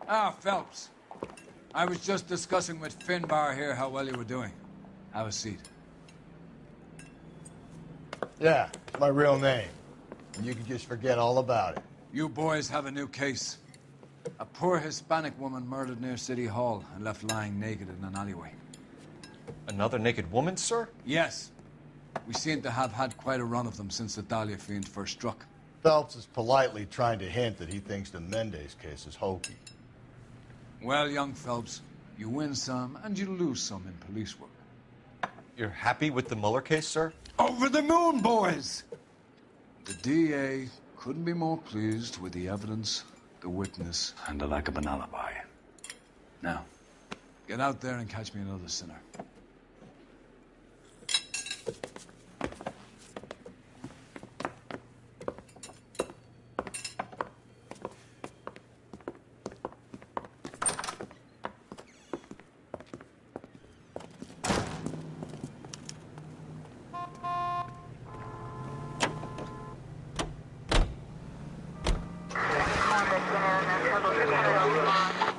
Ah, Phelps. I was just discussing with Finbar here how well you were doing. Have a seat. Yeah, my real name. And you can just forget all about it. You boys have a new case. A poor Hispanic woman murdered near City Hall and left lying naked in an alleyway. Another naked woman, sir? Yes. We seem to have had quite a run of them since the Dahlia fiend first struck. Phelps is politely trying to hint that he thinks the Mendez case is hokey. Well, young Phelps, you win some and you lose some in police work. You're happy with the Mueller case, sir? Over the moon, boys! The DA couldn't be more pleased with the evidence, the witness, and the lack of an alibi. Now, get out there and catch me another sinner.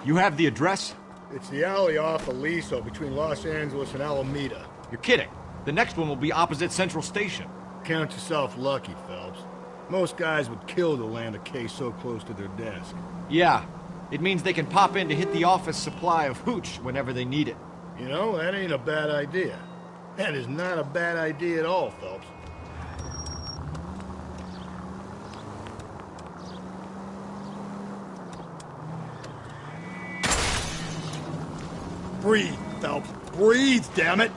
You have the address? It's the alley off Aliso between Los Angeles and Alameda. You're kidding. The next one will be opposite Central Station. Count yourself lucky, Phelps. Most guys would kill to land a case so close to their desk. Yeah. It means they can pop in to hit the office supply of hooch whenever they need it. You know, that ain't a bad idea. That is not a bad idea at all, Phelps. Breathe, Phelps. Breathe, damn it!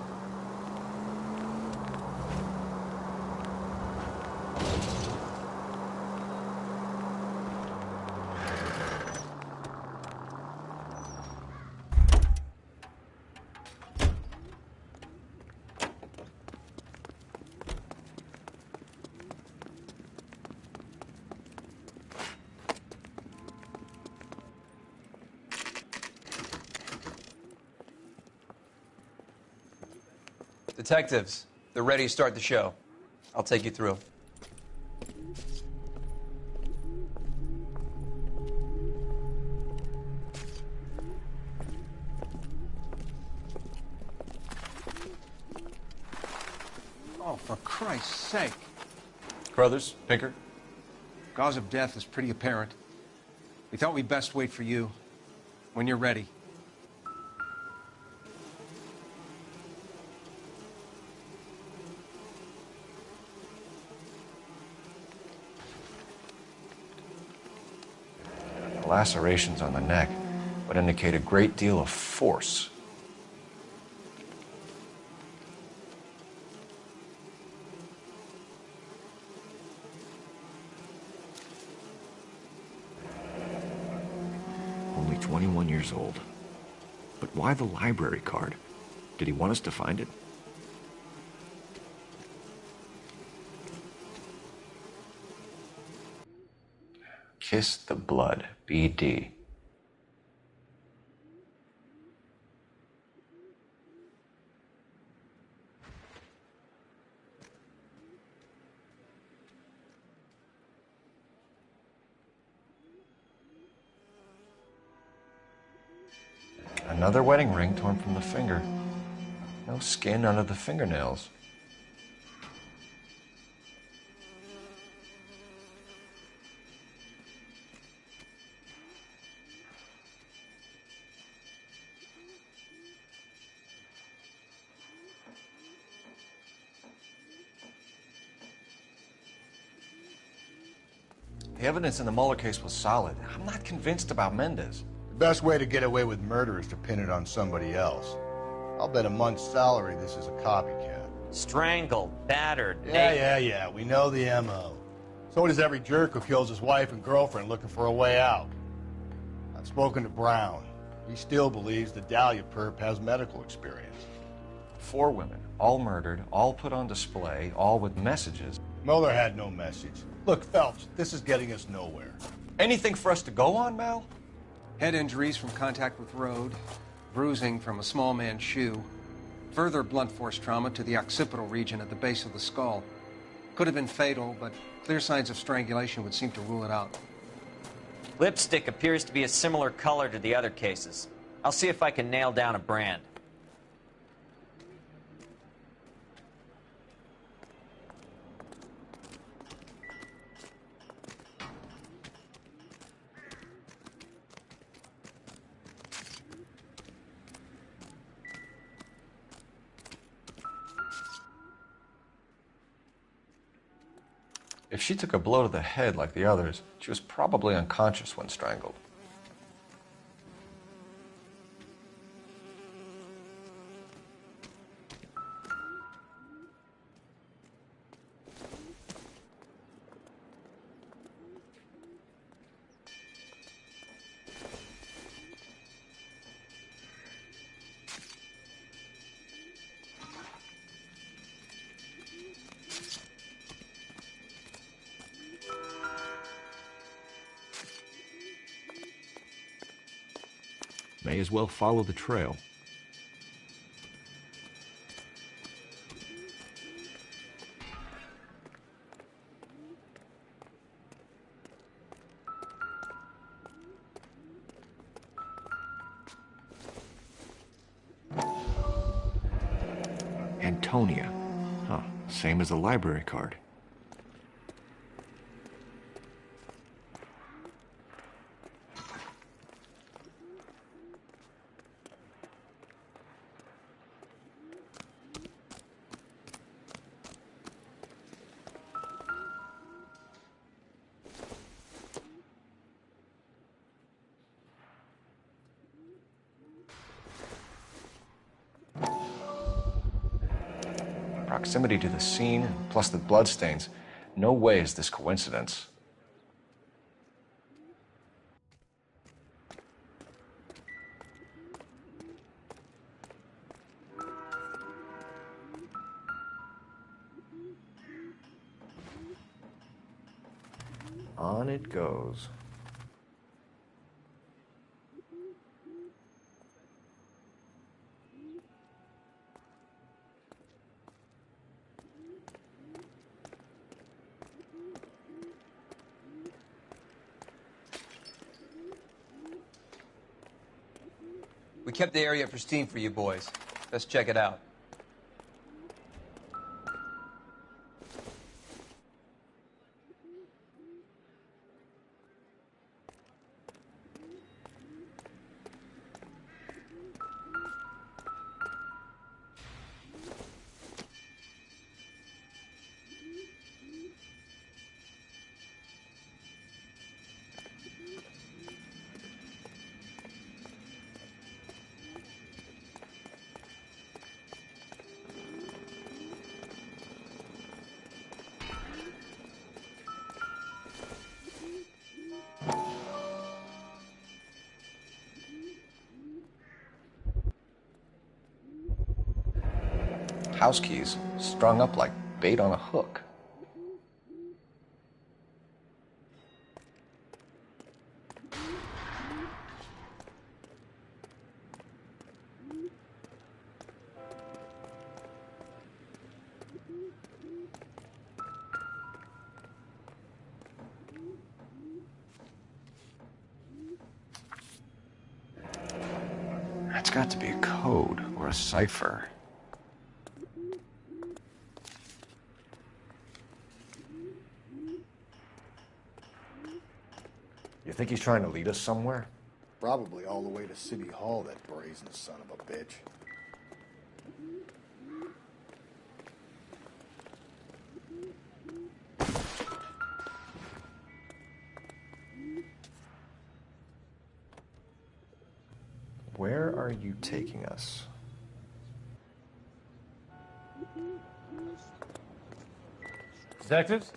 Detectives, they're ready to start the show. I'll take you through. Oh, for Christ's sake. Crothers, Pinker? Cause of death is pretty apparent. We thought we'd best wait for you. When you're ready. Lacerations on the neck would indicate a great deal of force. Only 21 years old. But why the library card? Did he want us to find it? Kiss the blood, BD. Another wedding ring torn from the finger. No skin under the fingernails. The evidence in the Mueller case was solid. I'm not convinced about Mendez. The best way to get away with murder is to pin it on somebody else. I'll bet a month's salary this is a copycat. Strangled, battered, Yeah. We know the M.O. So does every jerk who kills his wife and girlfriend looking for a way out. I've spoken to Brown. He still believes the Dahlia perp has medical experience. 4 women, all murdered, all put on display, all with messages. Mueller had no message. Look, Phelps, this is getting us nowhere. Anything for us to go on, Mal? Head injuries from contact with road, bruising from a small man's shoe, further blunt force trauma to the occipital region at the base of the skull. Could have been fatal, but clear signs of strangulation would seem to rule it out. Lipstick appears to be a similar color to the other cases. I'll see if I can nail down a brand. If she took a blow to the head like the others, she was probably unconscious when strangled. May as well follow the trail. Antonia. Huh, same as the library card. Proximity to the scene, plus the bloodstains. No way is this coincidence. On it goes. We kept the area pristine for you boys. Let's check it out. House keys strung up like bait on a hook. That's got to be a code or a cipher. You think he's trying to lead us somewhere? Probably all the way to City Hall, that brazen son of a bitch. Where are you taking us? Detectives?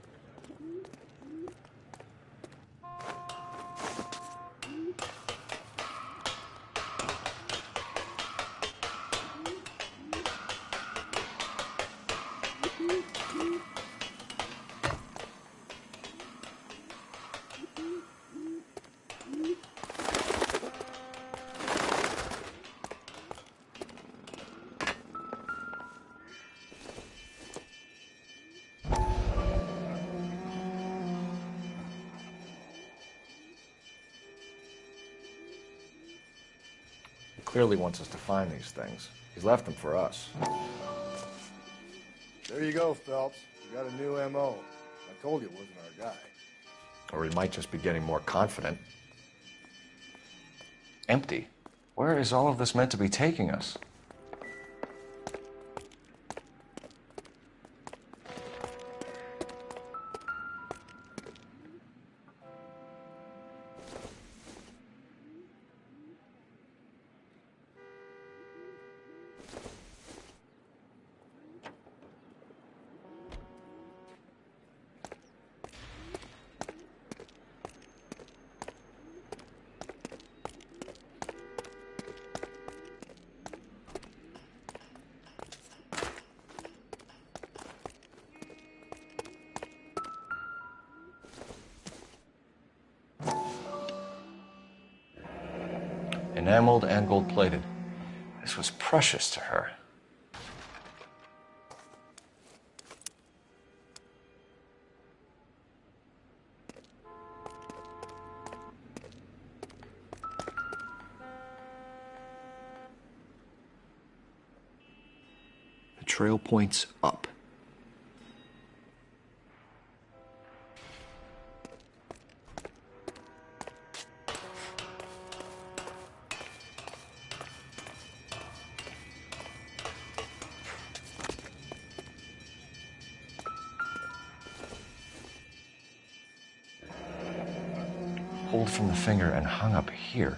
Clearly wants us to find these things. He's left them for us. There you go, Phelps. You got a new M.O. I told you it wasn't our guy. Or he might just be getting more confident. Empty. Where is all of this meant to be taking us? Enameled and gold-plated. This was precious to her. The trail points up. Pulled from the finger and hung up here.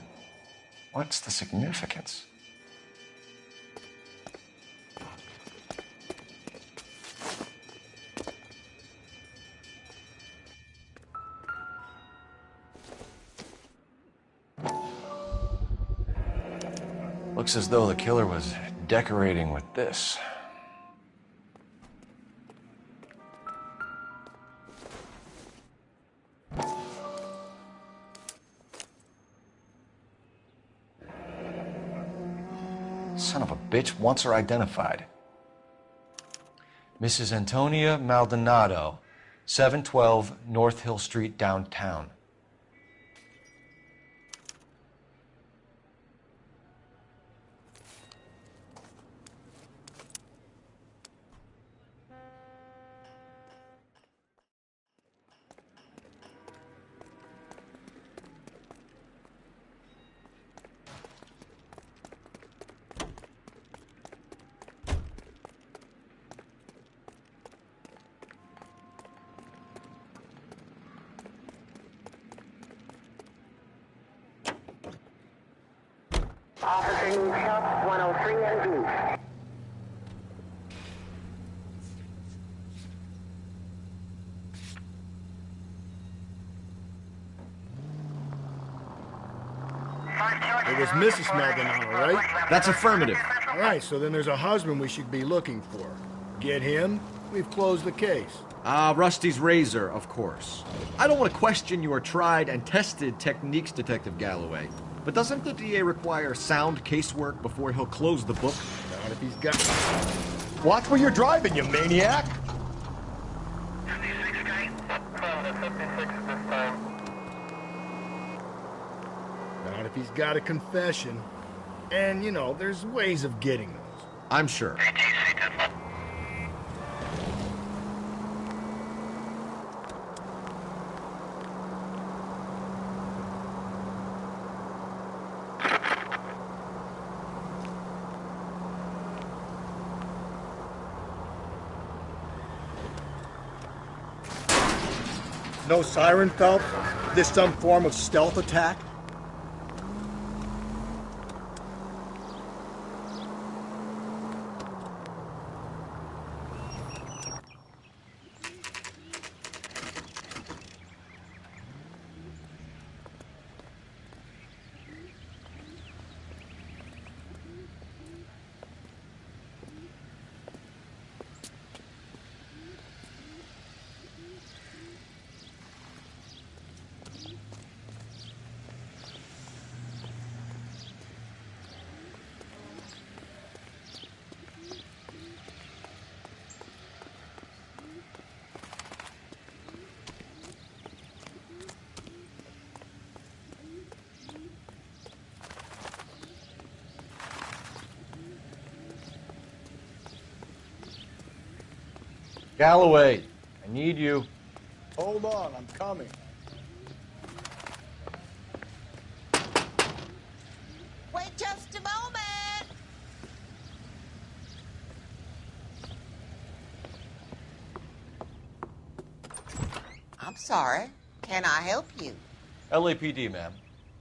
What's the significance? Looks as though the killer was decorating with this. Son of a bitch wants her identified. Mrs. Antonia Maldonado, 712 North Hill Street, downtown. Officer needs help, 103 and east. It was Mrs. Maldonado, right? That's affirmative. All right, so then there's a husband we should be looking for. Get him, we've closed the case. Rusty's razor, of course. I don't want to question your tried and tested techniques, Detective Galloway. But doesn't the DA require sound casework before he'll close the book? Not if he's got... Watch where you're driving, you maniac! Not if he's got a confession. And, you know, there's ways of getting those. I'm sure. No siren, Phelps? This some form of stealth attack? Galloway, I need you. Hold on, I'm coming. Wait just a moment. I'm sorry. Can I help you? LAPD, ma'am.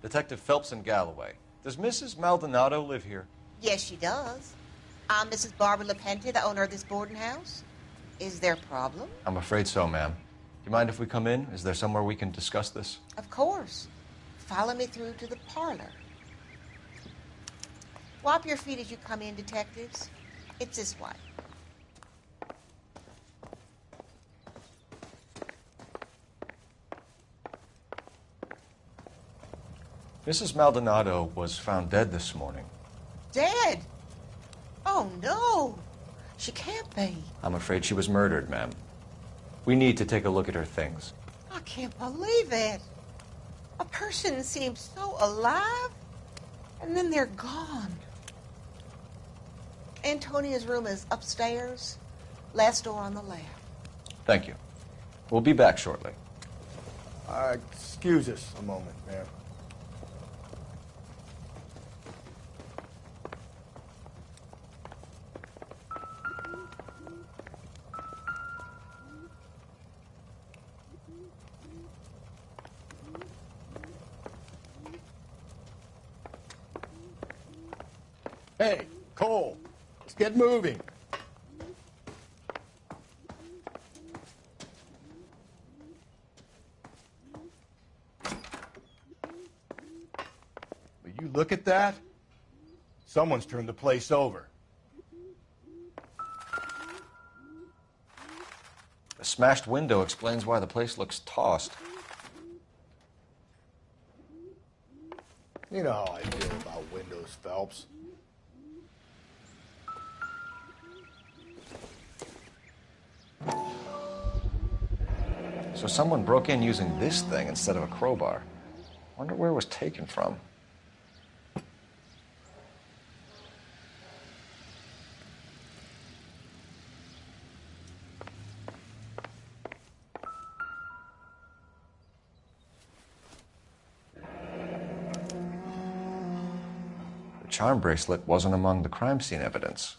Detective Phelps and Galloway. Does Mrs. Maldonado live here? Yes, she does. I'm Mrs. Barbara LaPente, the owner of this boarding house. Is there a problem? I'm afraid so, ma'am. Do you mind if we come in? Is there somewhere we can discuss this? Of course. Follow me through to the parlor. Wipe your feet as you come in, detectives. It's this way. Mrs. Maldonado was found dead this morning. Dead? Oh, no. She can't be. I'm afraid she was murdered, ma'am. We need to take a look at her things. I can't believe it. A person seems so alive, and then they're gone. Antonia's room is upstairs, last door on the left. Thank you. We'll be back shortly. Excuse us a moment, ma'am. Hey, Cole, let's get moving. Will you look at that? Someone's turned the place over. The smashed window explains why the place looks tossed. You know how I feel about windows, Phelps. So someone broke in using this thing instead of a crowbar. Wonder where it was taken from. The charm bracelet wasn't among the crime scene evidence.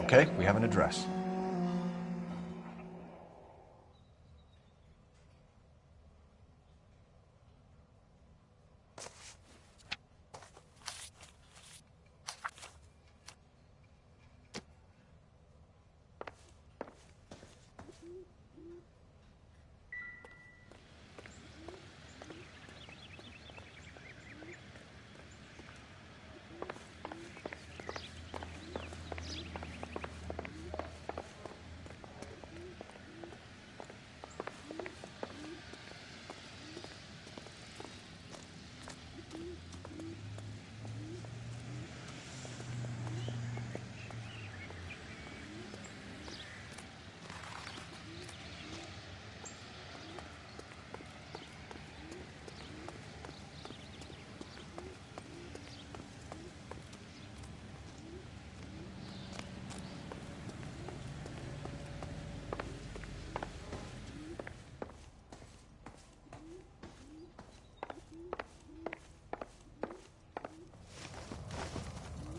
Okay, we have an address.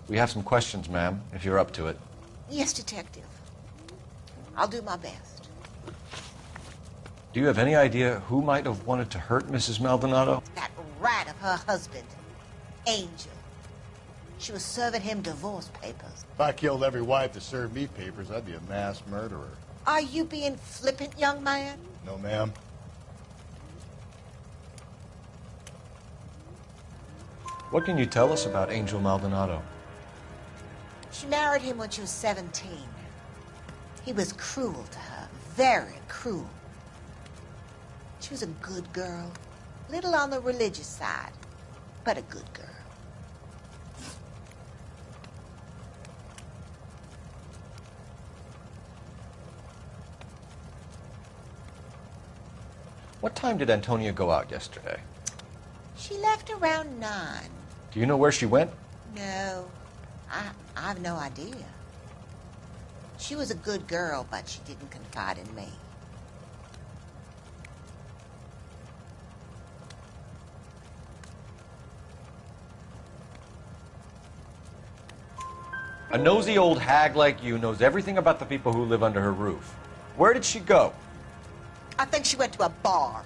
We have some questions, ma'am, if you're up to it. Yes, detective. I'll do my best. Do you have any idea who might have wanted to hurt Mrs. Maldonado? That rat of her husband, Angel. She was serving him divorce papers. If I killed every wife to serve me papers, I'd be a mass murderer. Are you being flippant, young man? No, ma'am. What can you tell us about Angel Maldonado? She married him when she was 17. He was cruel to her, very cruel. She was a good girl, little on the religious side. but a good girl. What time did Antonia go out yesterday? She left around 9. Do you know where she went? No, I've no idea. She was a good girl, but she didn't confide in me. A nosy old hag like you knows everything about the people who live under her roof. Where did she go? I think she went to a bar.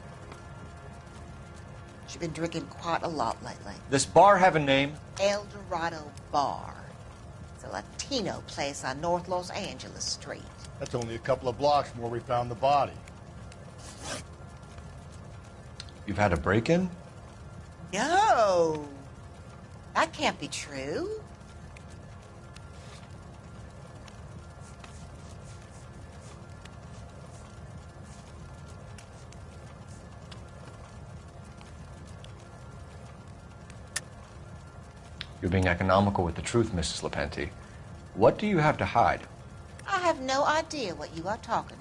She's been drinking quite a lot lately. This bar have a name? El Dorado Bar. It's a Latino place on North Los Angeles Street. That's only a couple of blocks from where we found the body. You've had a break-in? No, that can't be true. You're being economical with the truth, Mrs. Lepenti. What do you have to hide? I have no idea what you are talking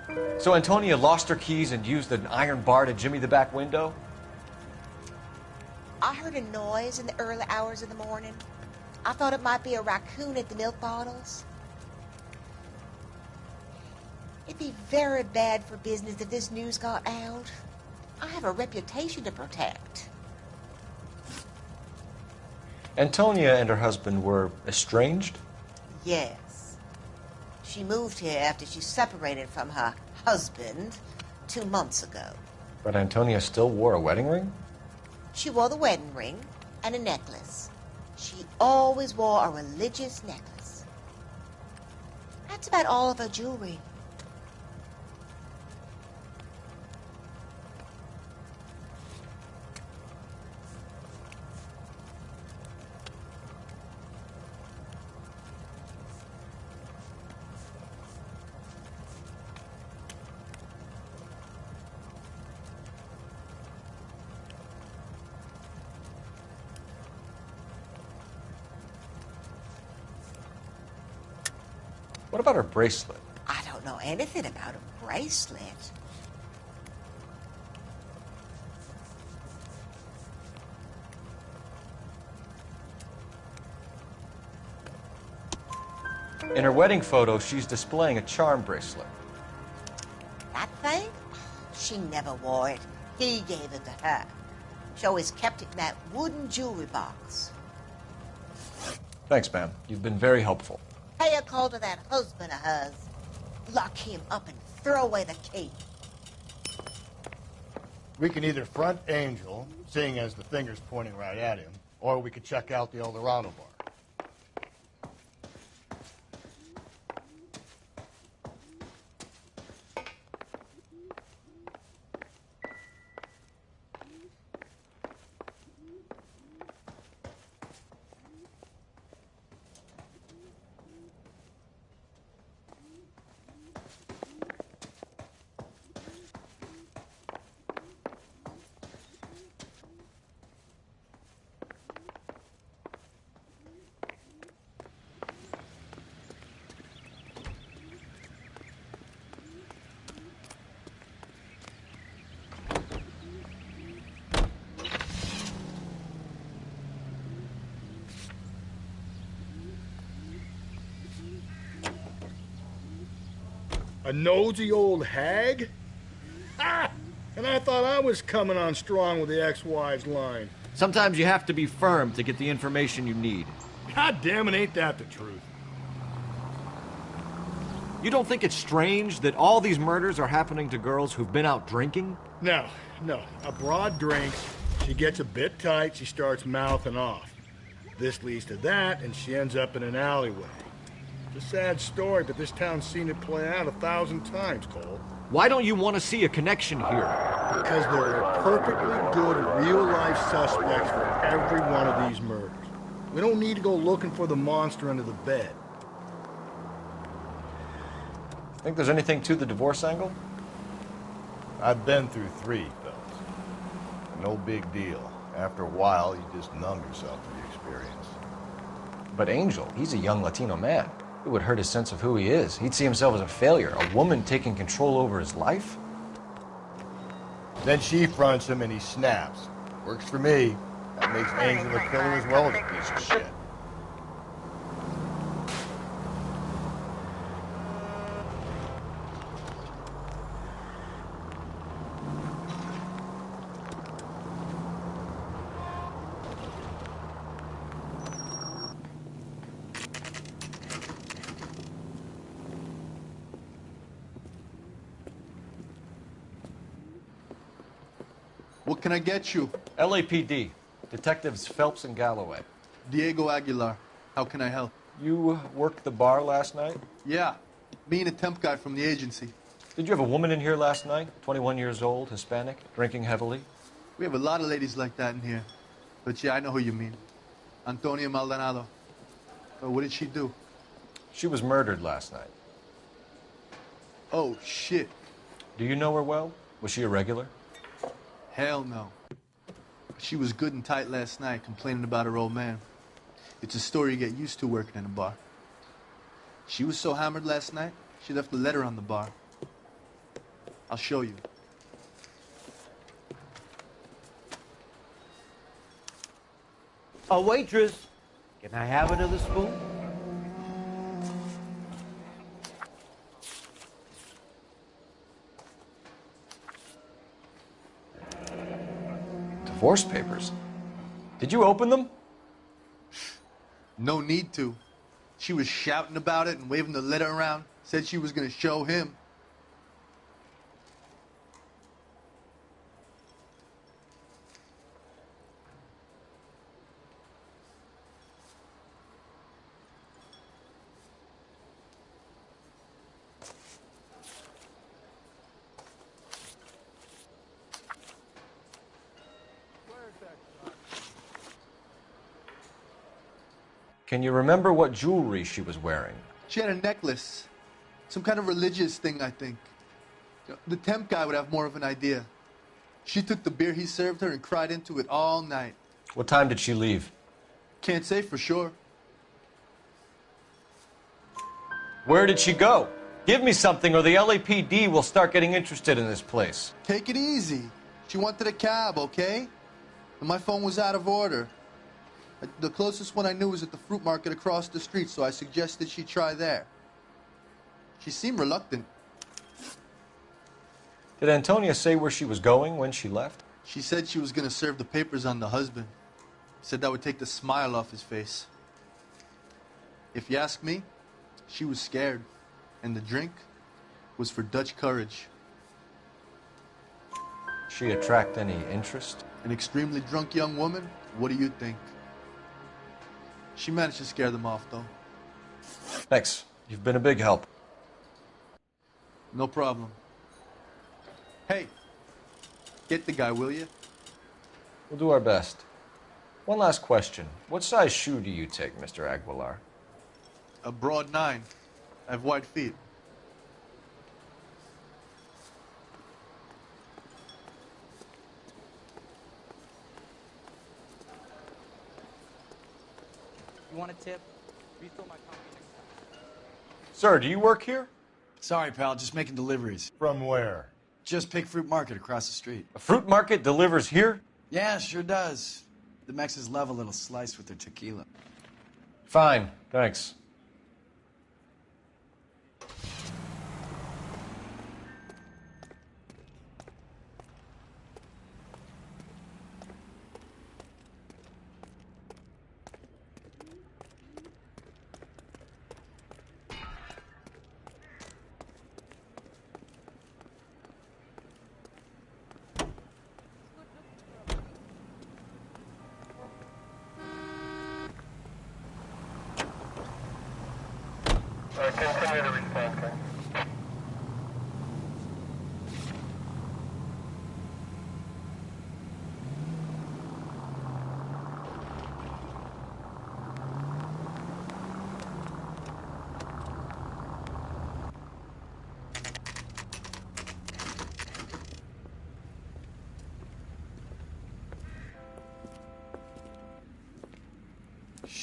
about. So Antonia lost her keys and used an iron bar to jimmy the back window? I heard a noise in the early hours of the morning. I thought it might be a raccoon at the milk bottles. It'd be very bad for business if this news got out. I have a reputation to protect. Antonia and her husband were estranged? Yes. She moved here after she separated from her husband 2 months ago. But Antonia still wore a wedding ring? She wore the wedding ring and a necklace. She always wore a religious necklace. That's about all of her jewelry. What about her bracelet? I don't know anything about a bracelet. In her wedding photo, she's displaying a charm bracelet. That thing? She never wore it. He gave it to her. She always kept it in that wooden jewelry box. Thanks, ma'am. You've been very helpful. Pay a call to that husband of hers. Lock him up and throw away the key. We can either front Angel, seeing as the finger's pointing right at him, or we could check out the El Dorado bar. A nosy old hag? Ha! And I thought I was coming on strong with the ex-wives line. Sometimes you have to be firm to get the information you need. God damn it, ain't that the truth? You don't think it's strange that all these murders are happening to girls who've been out drinking? No. A broad drinks, she gets a bit tight, she starts mouthing off. This leads to that, and she ends up in an alleyway. It's a sad story, but this town's seen it play out 1,000 times, Cole. Why don't you want to see a connection here? Because there are perfectly good real-life suspects for every one of these murders. We don't need to go looking for the monster under the bed. Think there's anything to the divorce angle? I've been through 3, fellas. No big deal. After a while, you just numb yourself to the experience. But Angel, he's a young Latino man. It would hurt his sense of who he is. He'd see himself as a failure. A woman taking control over his life? Then she fronts him and he snaps. Works for me. That makes Angel a killer as well as a piece of shit. What can I get you? LAPD. Detectives Phelps and Galloway. Diego Aguilar. How can I help? You worked the bar last night? Yeah. Me and a temp guy from the agency. Did you have a woman in here last night? 21 years old, Hispanic, drinking heavily? We have a lot of ladies like that in here. But yeah, I know who you mean. Antonia Maldonado. What did she do? She was murdered last night. Oh, shit. Do you know her well? Was she a regular? Hell no. She was good and tight last night, complaining about her old man. It's a story you get used to working in a bar. She was so hammered last night, she left a letter on the bar. I'll show you. A waitress, can I have another spoon? Divorce papers. Did you open them? No need to. She was shouting about it and waving the letter around. Said she was going to show him. Can you remember what jewelry she was wearing? She had a necklace. Some kind of religious thing, I think. The temp guy would have more of an idea. She took the beer he served her and cried into it all night. What time did she leave? Can't say for sure. Where did she go? Give me something or the LAPD will start getting interested in this place. Take it easy. She wanted a cab, okay? And my phone was out of order. The closest one I knew was at the fruit market across the street, so I suggested she try there. She seemed reluctant. Did Antonia say where she was going when she left? She said she was going to serve the papers on the husband. Said that would take the smile off his face. If you ask me, she was scared. And the drink was for Dutch courage. She attract any interest? An extremely drunk young woman? What do you think? She managed to scare them off, though. Thanks. You've been a big help. No problem. Hey, get the guy, will you? We'll do our best. One last question. What size shoe do you take, Mr. Aguilar? A broad 9. I have wide feet. You want a tip? Refill my coffee next time. Sir, do you work here? Sorry, pal, just making deliveries. From where? Just Pig Fruit Market across the street. A fruit market delivers here? Yeah, sure does. The Mexes love a little slice with their tequila. Fine, thanks.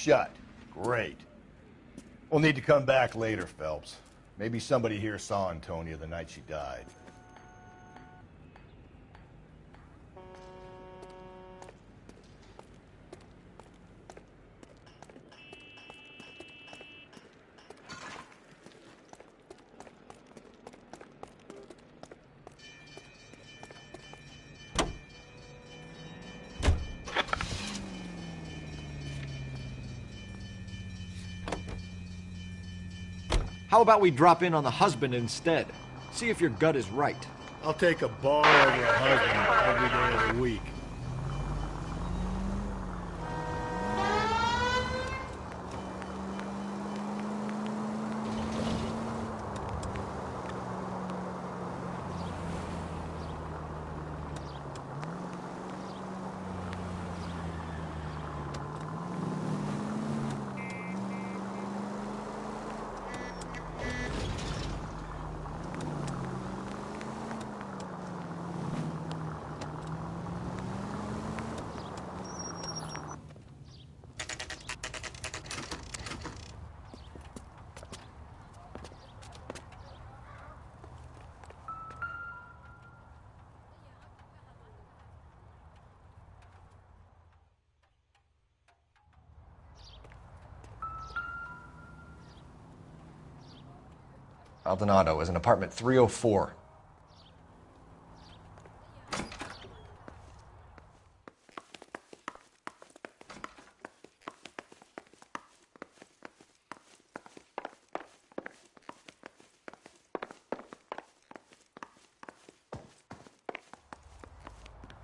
shut. Great. We'll need to come back later, Phelps. Maybe somebody here saw Antonia the night she died. How about we drop in on the husband instead? See if your gut is right. I'll take a bar over a husband every day of the week. Maldonado is in apartment 304.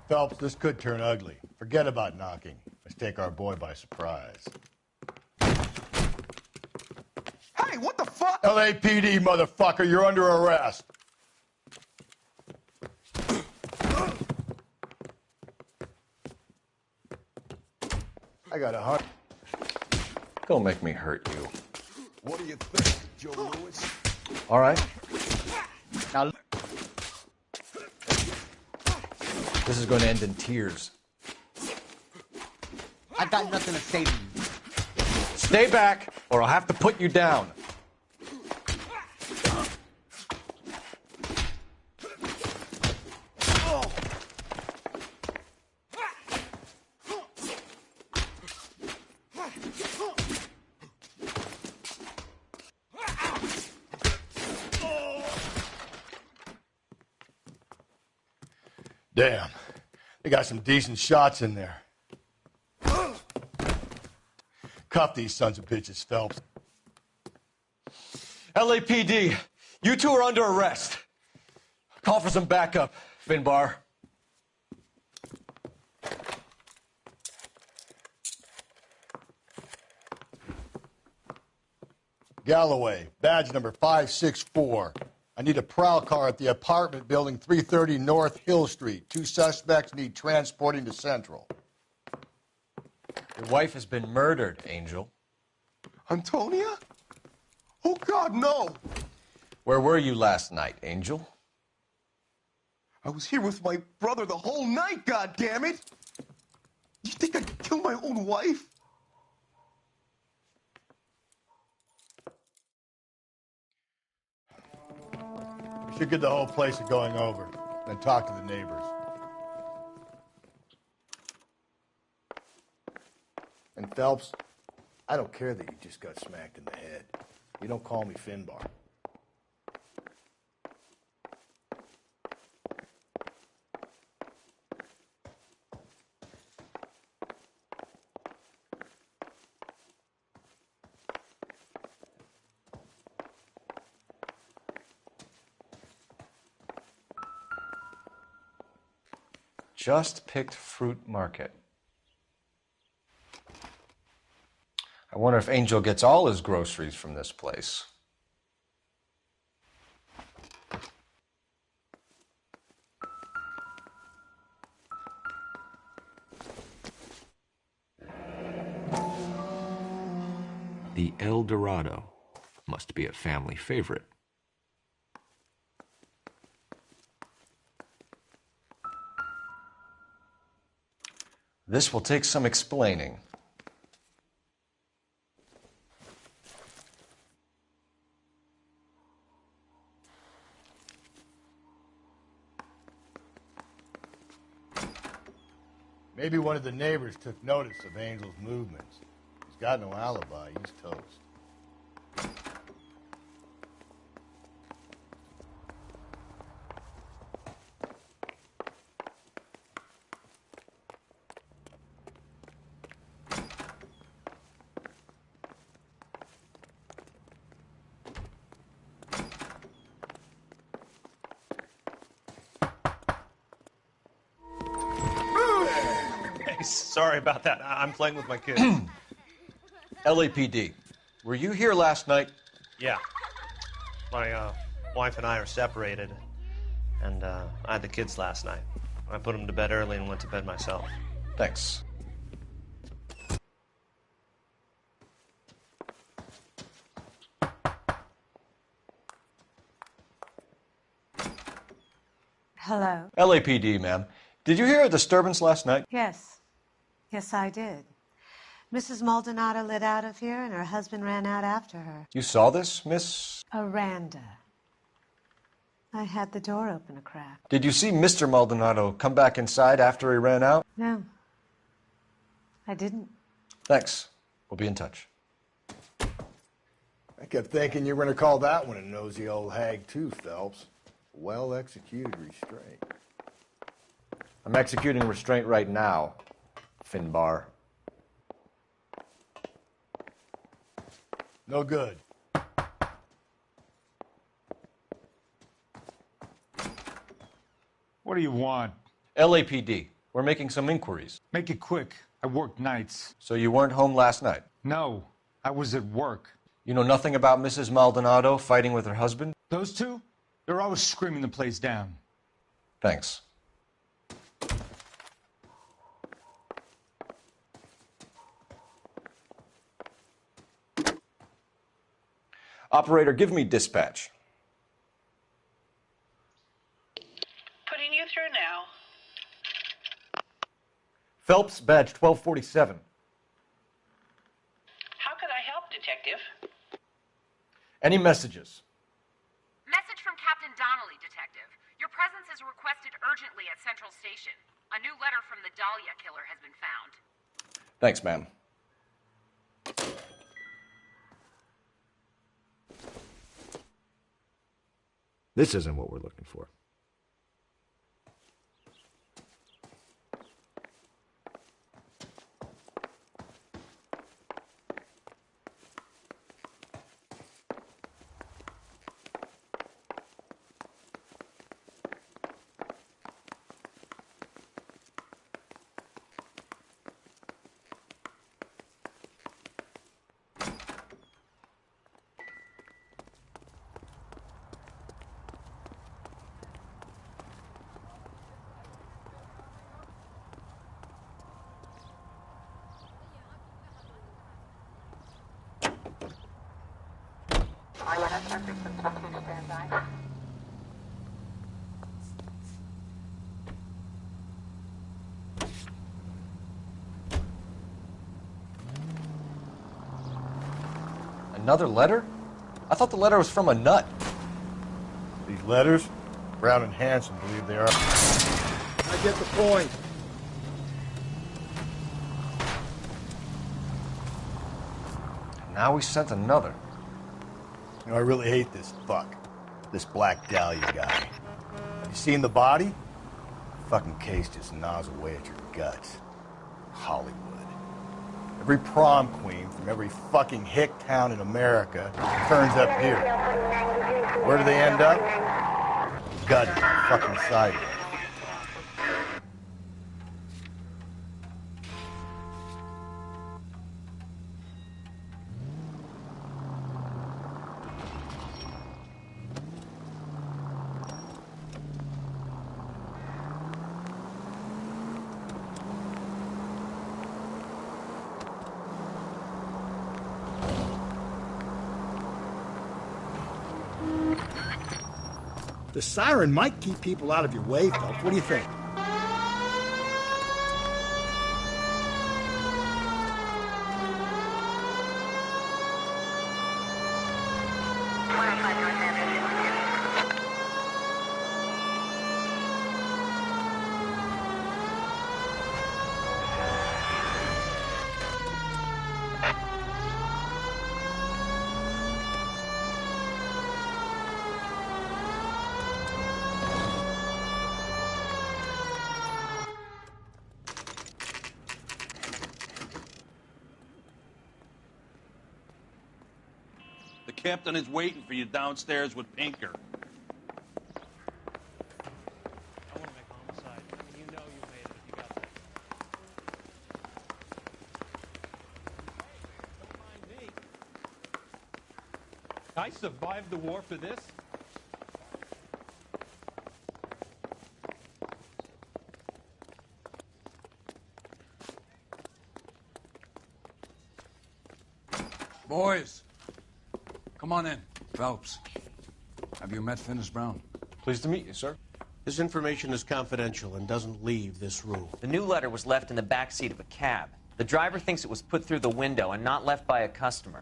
Phelps, this could turn ugly. Forget about knocking. Let's take our boy by surprise. Hey, what the fuck? LAPD, motherfucker, you're under arrest. I got a hunt. Don't make me hurt you. What do you think, Joe Louis? All right. Now, This is going to end in tears. I got nothing to say to you. Stay back, or I'll have to put you down. Damn. They got some decent shots in there. Cuff these sons of bitches, Phelps. LAPD, you two are under arrest. Call for some backup, Finbar. Galloway, badge number 564. I need a prowl car at the apartment building 330 North Hill Street. 2 suspects need transporting to Central. Your wife has been murdered, Angel. Antonia? Oh, God, no. Where were you last night, Angel? I was here with my brother the whole night, God damn it! You think I'd kill my own wife? We should get the whole place a going over, then talk to the neighbors. And Phelps, I don't care that you just got smacked in the head. You don't call me Finbar. Just picked fruit market. I wonder if Angel gets all his groceries from this place. The El Dorado must be a family favorite. This will take some explaining. Maybe one of the neighbors took notice of Angel's movements. He's got no alibi. He's toast. Sorry about that. I'm playing with my kids. LAPD, were you here last night? Yeah. My wife and I are separated, and I had the kids last night. I put them to bed early and went to bed myself. Thanks. Hello? LAPD, ma'am. Did you hear a disturbance last night? Yes. Yes, I did. Mrs. Maldonado lit out of here, and her husband ran out after her. You saw this, Miss? Aranda. I had the door open a crack. Did you see Mr. Maldonado come back inside after he ran out? No. I didn't. Thanks. We'll be in touch. I kept thinking you were going to call that one a nosy old hag too, Phelps. Well-executed restraint. I'm executing restraint right now, Finbar. No good. What do you want? LAPD. We're making some inquiries. Make it quick. I work nights. So you weren't home last night? No, I was at work. You know nothing about Mrs. Maldonado fighting with her husband? Those two? They're always screaming the place down. Thanks. Operator, give me dispatch. Putting you through now. Phelps, badge 1247. How could I help, Detective? Any messages? Message from Captain Donnelly, Detective. Your presence is requested urgently at Central Station. A new letter from the Dahlia killer has been found. Thanks, ma'am. This isn't what we're looking for. Another letter? I thought the letter was from a nut. These letters, Brown and Hanson believe they are. I get the point. Now we sent another. You know, I really hate this fuck. This Black Dahlia guy. Have you seen the body? Fucking case just gnaws away at your guts. Hollywood. Every prom queen from every fucking hick town in America turns up here. Where do they end up? Gutted, fucking sidewalk. The siren might keep people out of your way, Phelps. What do you think? Captain is waiting for you downstairs with Pinker. I want to make homicide. I mean, you know you made it if you got that. Don't mind me. I survived the war for this. Boys, come on in. Phelps, have you met Finis Brown? Pleased to meet you, sir. This information is confidential and doesn't leave this room. The new letter was left in the back seat of a cab. The driver thinks it was put through the window and not left by a customer.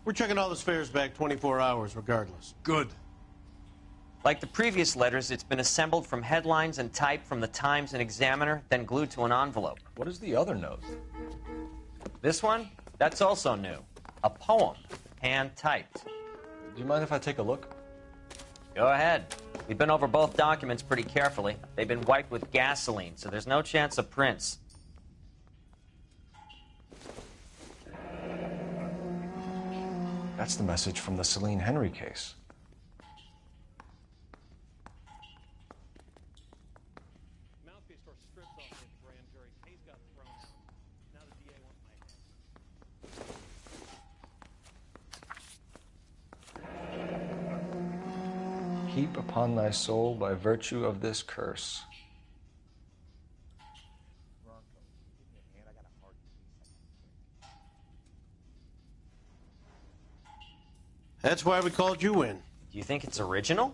We're checking all this fares back 24 hours regardless. Good. Like the previous letters, it's been assembled from headlines and typed from the Times and Examiner, then glued to an envelope. What is the other note? This one? That's also new. A poem, hand-typed. Do you mind if I take a look? Go ahead. We've been over both documents pretty carefully. They've been wiped with gasoline, so there's no chance of prints. That's the message from the Celine Henry case. Mouthpiece tore strips off me at the grand jury. Case got thrown out. Now the DA wants my head. Keep upon thy soul by virtue of this curse. That's why we called you in. Do you think it's original?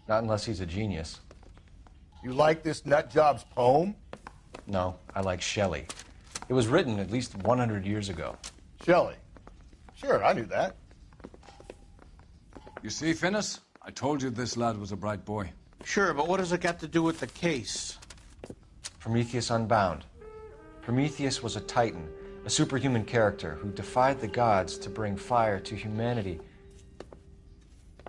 Not unless he's a genius. You like this nut job's poem? No, I like Shelley. It was written at least 100 years ago. Shelley? Sure, I knew that. You see, Finis? I told you this lad was a bright boy. Sure, but what does it got to do with the case? Prometheus Unbound. Prometheus was a titan, a superhuman character who defied the gods to bring fire to humanity.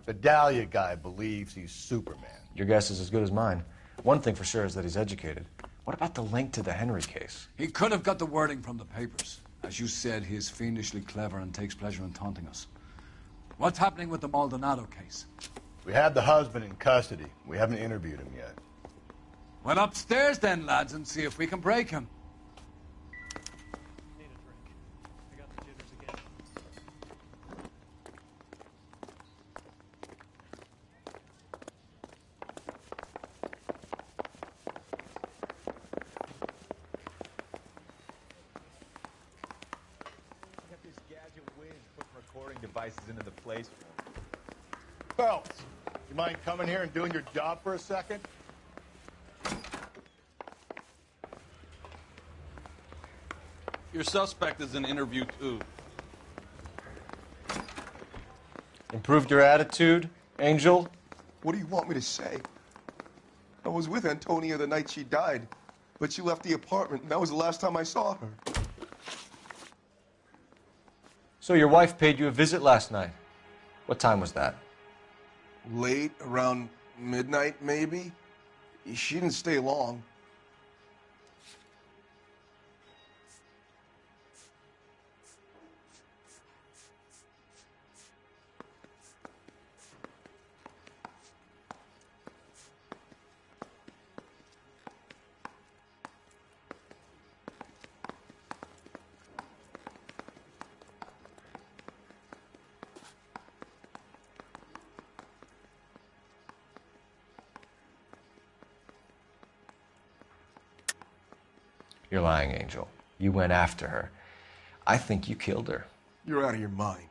The Dahlia guy believes he's Superman. Your guess is as good as mine. One thing for sure is that he's educated. What about the link to the Henry case? He could have got the wording from the papers. As you said, he is fiendishly clever and takes pleasure in taunting us. What's happening with the Maldonado case? We have the husband in custody. We haven't interviewed him yet. Well, upstairs then, lads, and see if we can break him. Need a drink. I got the jitters again. I got this gadget win, putting recording devices into the place. Phelps, you mind coming here and doing your job for a second? Your suspect is in interview 2. Improved your attitude, Angel? What do you want me to say? I was with Antonia the night she died, but she left the apartment, and that was the last time I saw her. So your wife paid you a visit last night. What time was that? Late, around midnight, maybe? She didn't stay long. You're lying, Angel. You went after her. I think you killed her. You're out of your mind.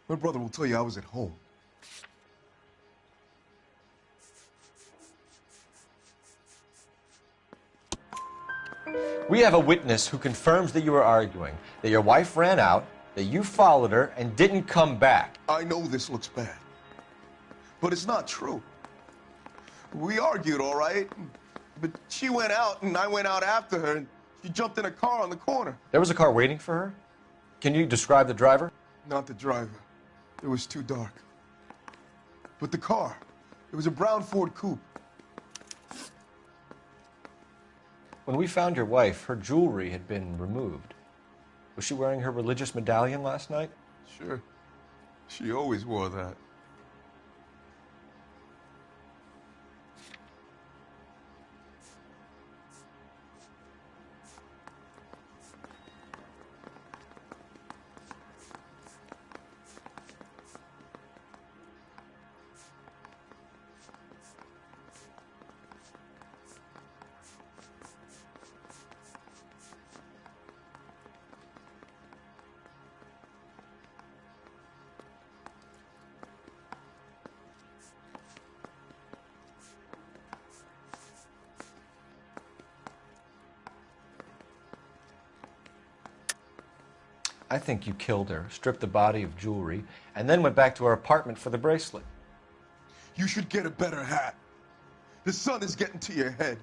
My brother will tell you I was at home. We have a witness who confirms that you were arguing, that your wife ran out, that you followed her, and didn't come back. I know this looks bad, but it's not true. We argued, all right, but she went out, and I went out after her, and she jumped in a car on the corner. There was a car waiting for her? Can you describe the driver? Not the driver. It was too dark. But the car, it was a brown Ford coupe. When we found your wife, her jewelry had been removed. Was she wearing her religious medallion last night? Sure. She always wore that. I think you killed her, stripped the body of jewelry, and then went back to her apartment for the bracelet. You should get a better hat. The sun is getting to your head.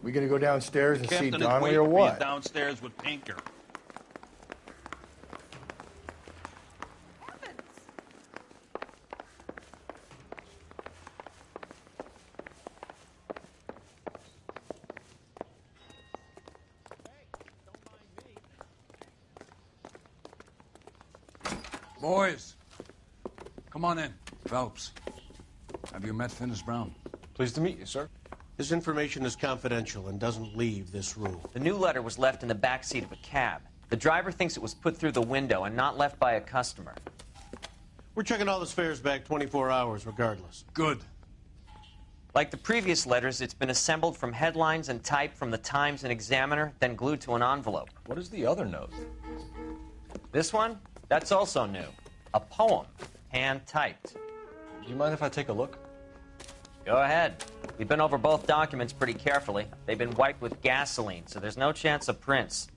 We gonna go downstairs and see Captain is Donnelly waiting or for you what? downstairs with Pinker. Boys, come on in. Phelps, have you met Finis Brown? Pleased to meet you, sir. This information is confidential and doesn't leave this room. The new letter was left in the back seat of a cab. The driver thinks it was put through the window and not left by a customer. We're checking all the spares back 24 hours regardless. Good. Like the previous letters, it's been assembled from headlines and type from the Times and Examiner, then glued to an envelope. What is the other note? This one? That's also new. A poem, hand-typed. Do you mind if I take a look? Go ahead. We've been over both documents pretty carefully. They've been wiped with gasoline, so there's no chance of prints.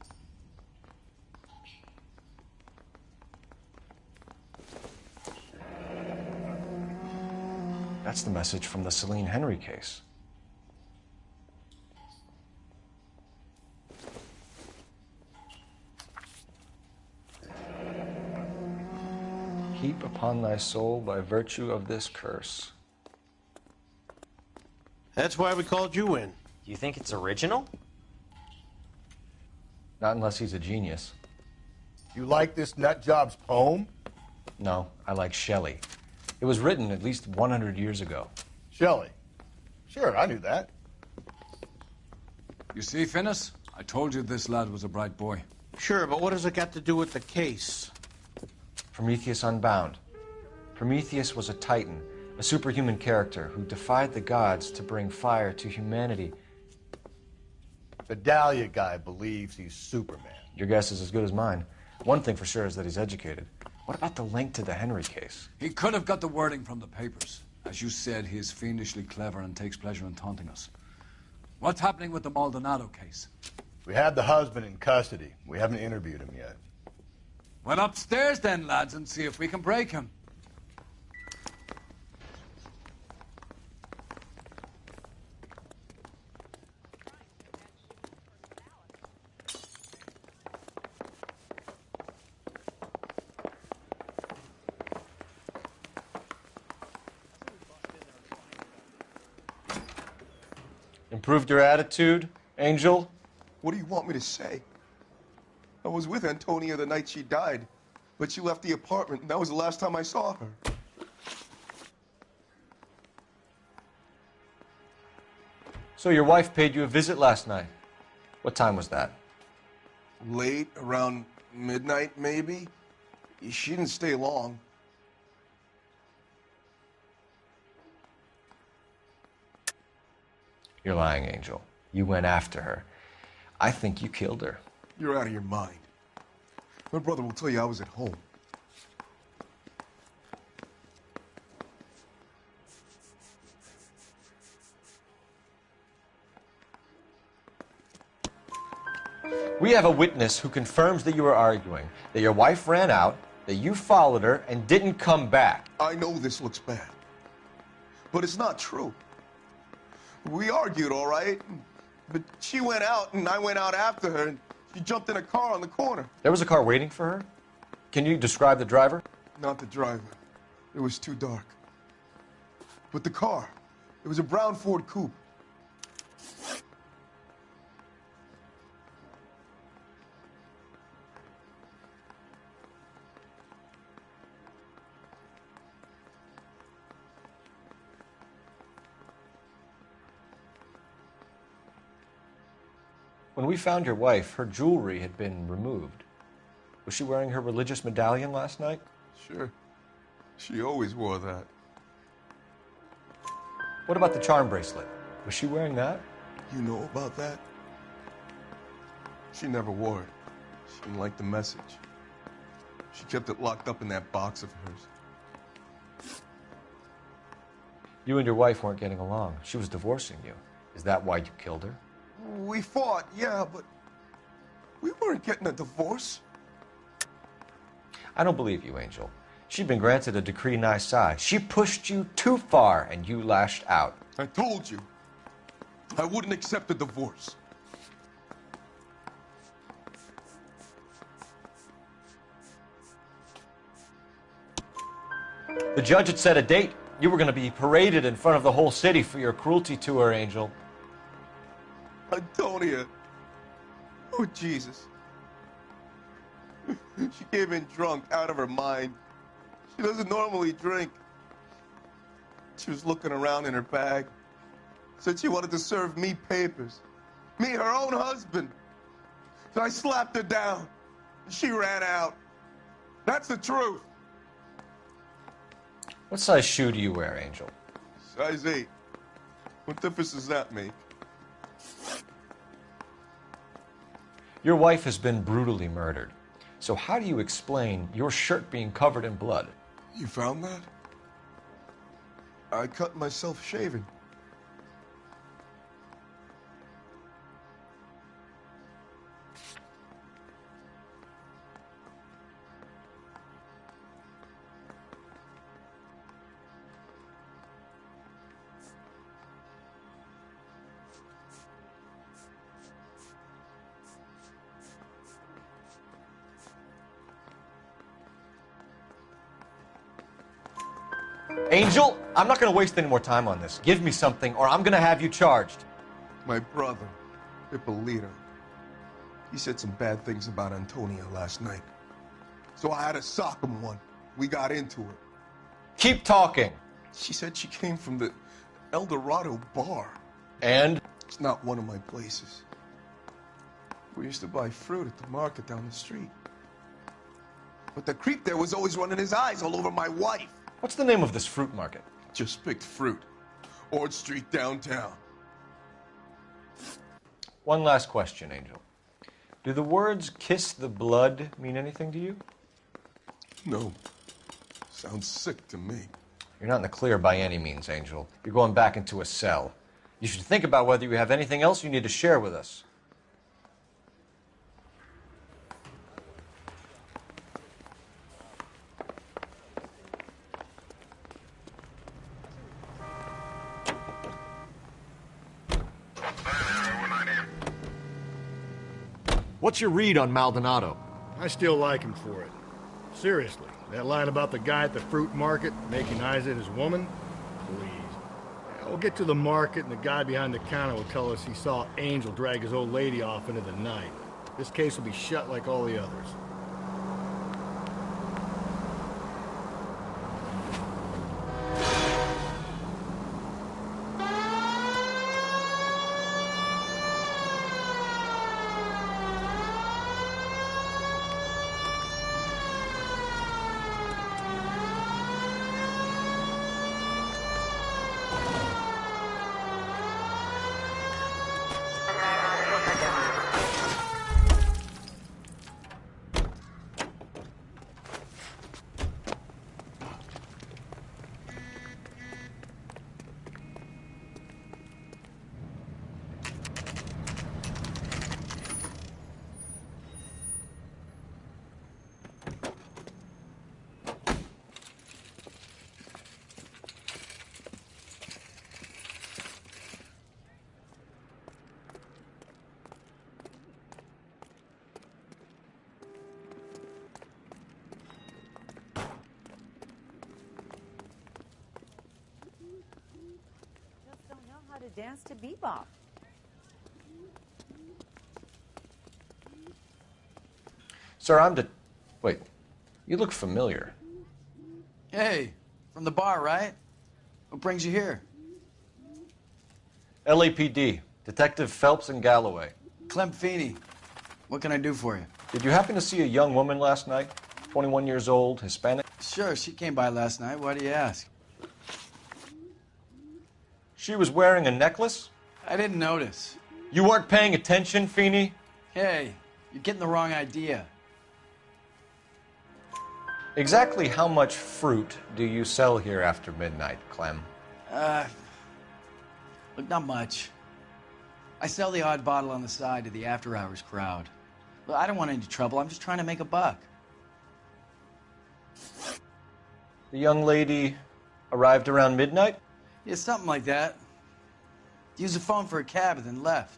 That's the message from the Celine Henry case. Heap upon thy soul by virtue of this curse. That's why we called you in. Do you think it's original? Not unless he's a genius. You like this nutjob's poem? No, I like Shelley. It was written at least 100 years ago. Shelley? Sure, I knew that. You see, Finis? I told you this lad was a bright boy. Sure, but what has it got to do with the case? Prometheus Unbound. Prometheus was a titan, a superhuman character who defied the gods to bring fire to humanity. The Dahlia guy believes he's Superman. Your guess is as good as mine. One thing for sure is that he's educated. What about the link to the Henry case? He could have got the wording from the papers. As you said, he is fiendishly clever and takes pleasure in taunting us. What's happening with the Maldonado case? We have the husband in custody. We haven't interviewed him yet. Well, upstairs then, lads, and see if we can break him. Improved your attitude, Angel? What do you want me to say? I was with Antonia the night she died, but she left the apartment, and that was the last time I saw her. So your wife paid you a visit last night. What time was that? Late, around midnight, maybe? She didn't stay long. You're lying, Angel. You went after her. I think you killed her. You're out of your mind. My brother will tell you I was at home. We have a witness who confirms that you were arguing, that your wife ran out, that you followed her, and didn't come back. I know this looks bad, but it's not true. We argued, all right, but she went out, and I went out after her, and she jumped in a car on the corner. There was a car waiting for her? Can you describe the driver? Not the driver. It was too dark. But the car, it was a brown Ford coupe. When we found your wife, her jewelry had been removed. Was she wearing her religious medallion last night? Sure. She always wore that. What about the charm bracelet? Was she wearing that? You know about that? She never wore it. She didn't like the message. She kept it locked up in that box of hers. You and your wife weren't getting along. She was divorcing you. Is that why you killed her? We fought, yeah, but we weren't getting a divorce. I don't believe you, Angel. She'd been granted a decree nisi. She pushed you too far, and you lashed out. I told you, I wouldn't accept a divorce. The judge had set a date. You were going to be paraded in front of the whole city for your cruelty to her, Angel. Antonia. Oh, Jesus. She came in drunk, out of her mind. She doesn't normally drink. She was looking around in her bag. Said she wanted to serve me papers. Me, her own husband. So I slapped her down. She ran out. That's the truth. What size shoe do you wear, Angel? Size 8. What difference does that make? Your wife has been brutally murdered. So how do you explain your shirt being covered in blood? You found that? I cut myself shaving. Angel, I'm not going to waste any more time on this. Give me something, or I'm going to have you charged. My brother, Ippolito, he said some bad things about Antonia last night. So I had to sock him one. We got into it. Keep talking. She said she came from the El Dorado bar. And? It's not one of my places. We used to buy fruit at the market down the street. But the creep there was always running his eyes all over my wife. What's the name of this fruit market? Just picked fruit. Ord Street downtown. One last question, Angel. Do the words kiss the blood mean anything to you? No. Sounds sick to me. You're not in the clear by any means, Angel. You're going back into a cell. You should think about whether you have anything else you need to share with us. What's your read on Maldonado? I still like him for it. Seriously, that line about the guy at the fruit market making eyes at his woman? Please. We'll get to the market and the guy behind the counter will tell us he saw Angel drag his old lady off into the night. This case will be shut like all the others. How to dance to bebop. Sir, Wait, you look familiar. Hey, from the bar, right? What brings you here? LAPD, Detective Phelps and Galloway. Clem Feeney. What can I do for you? Did you happen to see a young woman last night? 21 years old, Hispanic? Sure, she came by last night. Why do you ask? She was wearing a necklace? I didn't notice. You weren't paying attention, Feeney? Hey, you're getting the wrong idea. Exactly how much fruit do you sell here after midnight, Clem? Look, not much. I sell the odd bottle on the side to the after-hours crowd. Well, I don't want any trouble. I'm just trying to make a buck. The young lady arrived around midnight? Yeah, something like that. Used the phone for a cab and then left.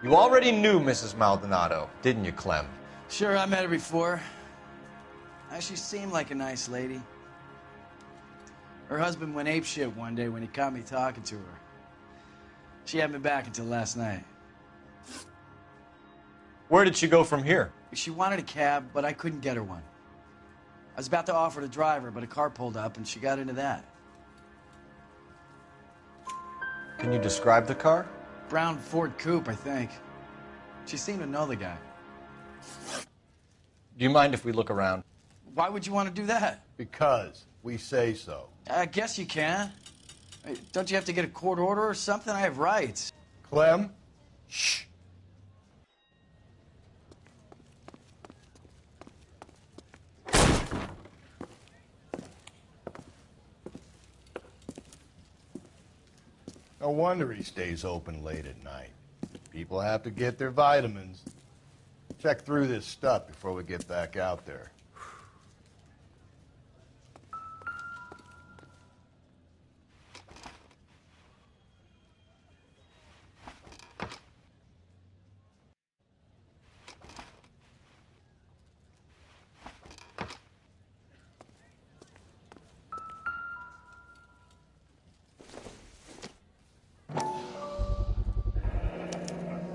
You already knew Mrs. Maldonado, didn't you, Clem? Sure, I met her before. She seemed like a nice lady. Her husband went apeshit one day when he caught me talking to her. She hadn't been back until last night. Where did she go from here? She wanted a cab, but I couldn't get her one. I was about to offer to drive her, but a car pulled up and she got into that. Can you describe the car? Brown Ford Coupe, I think. She seemed to know the guy. Do you mind if we look around? Why would you want to do that? Because we say so. I guess you can. Don't you have to get a court order or something? I have rights. Clem? Shh. No wonder he stays open late at night. People have to get their vitamins. Check through this stuff before we get back out there.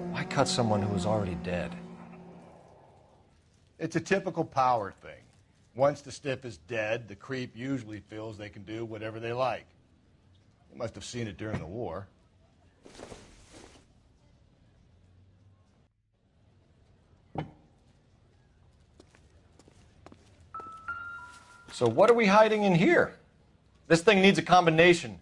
Why cut someone who was already dead? It's a typical power thing. Once the stiff is dead, the creep usually feels they can do whatever they like. You must have seen it during the war. So what are we hiding in here? This thing needs a combination.